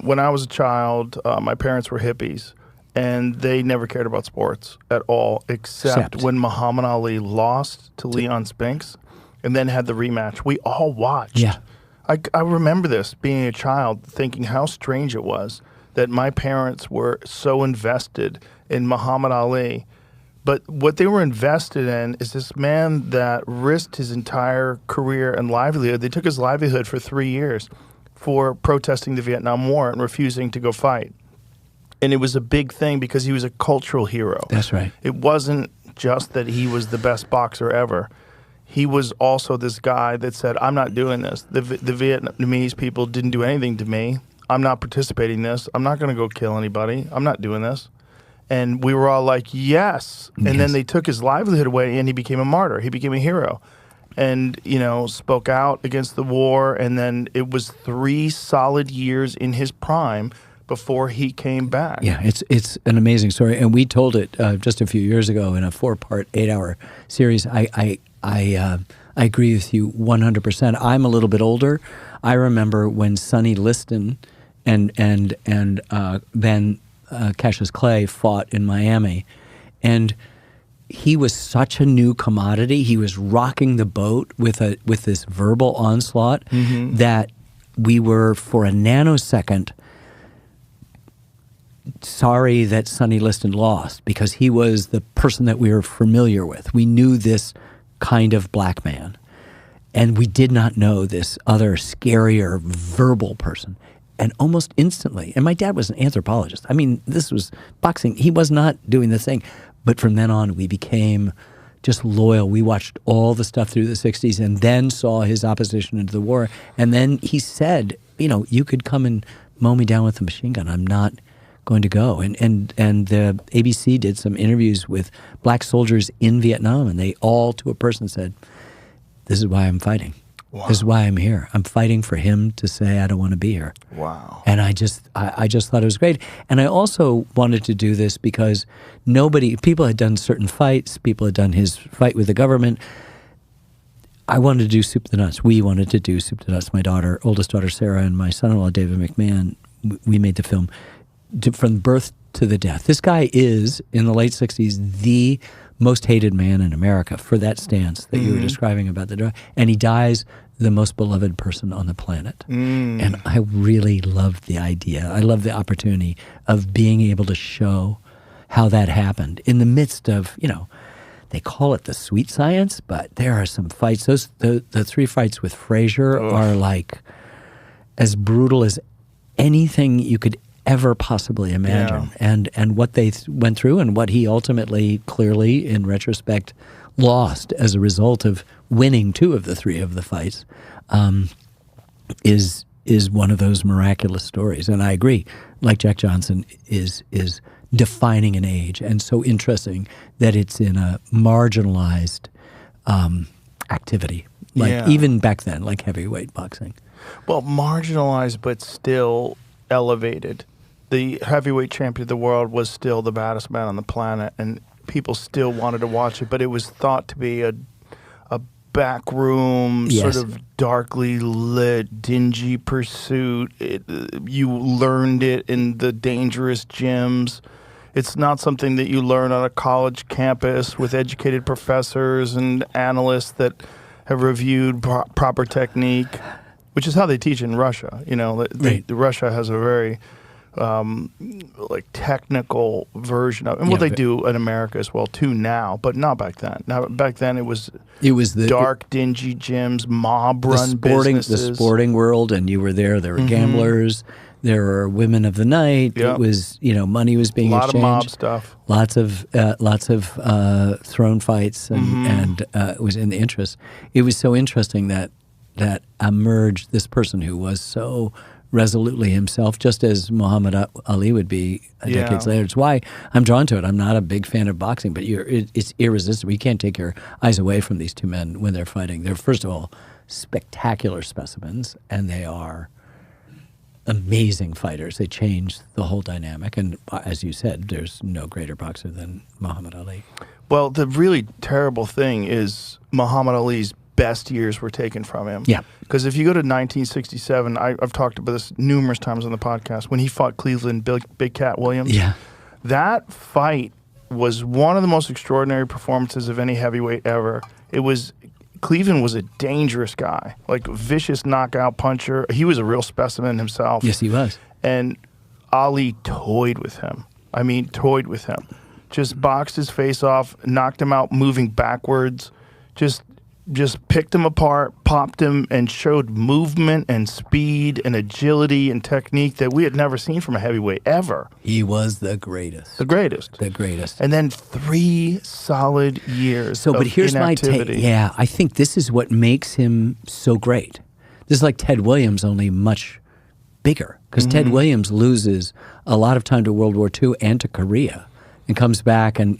when I was a child, my parents were hippies, and they never cared about sports at all, except when Muhammad Ali lost to Leon Spinks and then had the rematch. We all watched. Yeah. I remember this, being a child, thinking how strange it was that my parents were so invested in Muhammad Ali. But what they were invested in is this man that risked his entire career and livelihood. They took his livelihood for 3 years for protesting the Vietnam War and refusing to go fight. And it was a big thing because he was a cultural hero. That's right. It wasn't just that he was the best boxer ever. He was also this guy that said, I'm not doing this. The Vietnamese people didn't do anything to me. I'm not participating in this. I'm not going to go kill anybody. I'm not doing this. And we were all like, yes. And then they took his livelihood away, and he became a martyr. He became a hero. And, spoke out against the war. And then it was 3 solid years in his prime before he came back. Yeah, it's an amazing story. And we told it just a few years ago in a 4-part, 8-hour series. I agree with you 100%. I'm a little bit older. I remember when Sonny Liston and then Cassius Clay fought in Miami, and he was such a new commodity. He was rocking the boat with this verbal onslaught that we were, for a nanosecond, sorry that Sonny Liston lost, because he was the person that we were familiar with. We knew this kind of black man, and we did not know this other scarier verbal person. And almost instantly, and my dad was an anthropologist. I mean, this was boxing. He was not doing this thing. But from then on, we became just loyal. We watched all the stuff through the 60s and then saw his opposition into the war. And then he said, you could come and mow me down with a machine gun. I'm not going to go. And the ABC did some interviews with black soldiers in Vietnam, and they all, to a person, said, this is why I'm fighting. Wow. This is why I'm here. I'm fighting for him to say I don't want to be here. Wow. And I just thought it was great. And I also wanted to do this because people had done certain fights. People had done his fight with the government. I wanted to do Soup to Nuts. We wanted to do Soup to Nuts. My oldest daughter Sarah, and my son-in-law David McMahon, we made the film from birth to the death. This guy is, in the late 60s, the most hated man in America for that stance that you were describing about the drug. And he dies the most beloved person on the planet. And I really loved the idea. I love the opportunity of being able to show how that happened in the midst of, they call it the sweet science, but there are some fights. The 3 fights with Frazier are like as brutal as anything you could ever possibly imagine. Yeah. And what they went through, and what he ultimately, clearly, in retrospect, lost as a result of winning 2 of the 3 of the fights, is one of those miraculous stories. And I agree, like Jack Johnson is defining an age, and so interesting that it's in a marginalized activity, even back then, like heavyweight boxing. Well, marginalized, but still elevated. The heavyweight champion of the world was still the baddest man on the planet, and people still wanted to watch it, but it was thought to be a backroom, sort of darkly lit, dingy pursuit. You learned it in the dangerous gyms. It's not something that you learn on a college campus with educated professors and analysts that have reviewed proper technique, which is how they teach in Russia. Russia has a very technical version of, and they do in America as well too now, but not back then. Now back then it was the dark, dingy gyms, mob-run businesses. The sporting world, and you were there. There were gamblers. There were women of the night. Yep. It was money was being exchanged. A lot of mob stuff. Lots of throne fights, and it was in the interest. It was so interesting that emerged this person who was so resolutely himself, just as Muhammad Ali would be decades later. It's why I'm drawn to it. I'm not a big fan of boxing, but it's irresistible. You can't take your eyes away from these 2 men when they're fighting. They're, first of all, spectacular specimens, and they are amazing fighters. They change the whole dynamic. And as you said, there's no greater boxer than Muhammad Ali. Well, the really terrible thing is Muhammad Ali's best years were taken from him. Yeah. Because if you go to 1967, I've talked about this numerous times on the podcast, when he fought Cleveland Big Cat Williams. Yeah. That fight was one of the most extraordinary performances of any heavyweight ever. Cleveland was a dangerous guy, like vicious knockout puncher. He was a real specimen himself. Yes, he was. And Ali toyed with him. I mean, toyed with him. Just boxed his face off, knocked him out moving backwards, just picked him apart, popped him, and showed movement and speed and agility and technique that we had never seen from a heavyweight ever. He was the greatest. The greatest. The greatest. And then 3 solid years But here's inactivity. my take. Yeah, I think this is what makes him so great. This is like Ted Williams, only much bigger. Because Ted Williams loses a lot of time to World War II and to Korea and comes back and,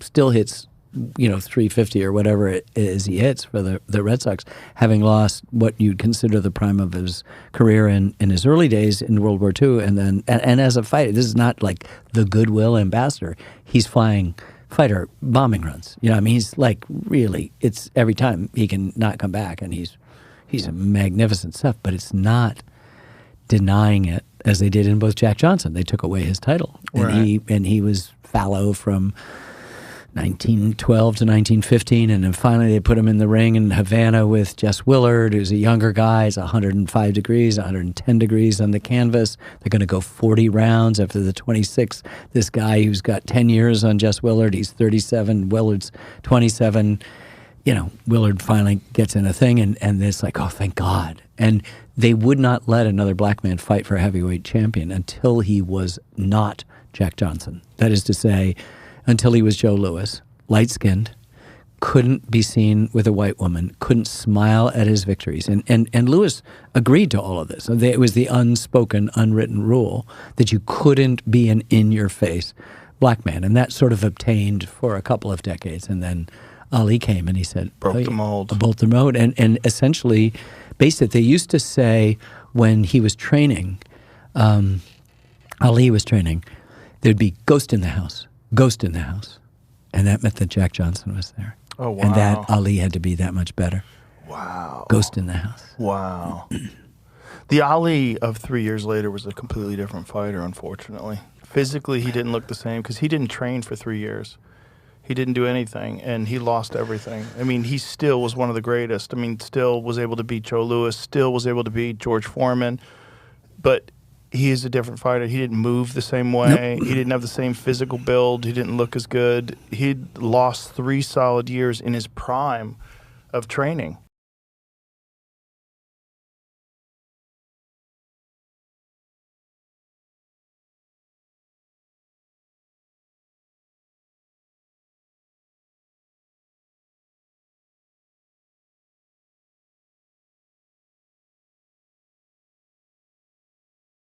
still hits 350 or whatever it is he hits for the Red Sox, having lost what you'd consider the prime of his career in his early days in World War II. And then, and as a fighter, this is not like the goodwill ambassador. He's flying fighter bombing runs. He's like really, it's every time he can not come back, and he's a magnificent stuff, but it's not denying it as they did in both Jack Johnson. They took away his title. Right. And he was fallow from 1912 to 1915, and then finally they put him in the ring in Havana with Jess Willard, who's a younger guy. It's 105 degrees, 110 degrees on the canvas. They're going to go 40 rounds after the 26th. This guy who's got 10 years on Jess Willard, he's 37, Willard's 27. Willard finally gets in a thing, and it's like, oh, thank God. And they would not let another black man fight for a heavyweight champion until he was not Jack Johnson. That is to say, until he was Joe Louis, light-skinned, couldn't be seen with a white woman, couldn't smile at his victories. And Louis agreed to all of this. It was the unspoken, unwritten rule that you couldn't be an in-your-face black man. And that sort of obtained for a couple of decades. And then Ali came and he said, Broke the mold. Broke the mold. And essentially, basically, they used to say when he was training, Ali was training, there'd be ghost in the house. Ghost in the house. And that meant that Jack Johnson was there. Oh, wow. And that Ali had to be that much better. Wow. Ghost in the house. Wow. The Ali of 3 years later was a completely different fighter, unfortunately. Physically, he didn't look the same because he didn't train for 3 years. He didn't do anything, and he lost everything. I mean, he still was one of the greatest. I mean, still was able to beat Joe Louis, still was able to beat George Foreman, but he is a different fighter. He didn't move the same way. Nope. He didn't have the same physical build. He didn't look as good. He'd lost 3 solid years in his prime of training.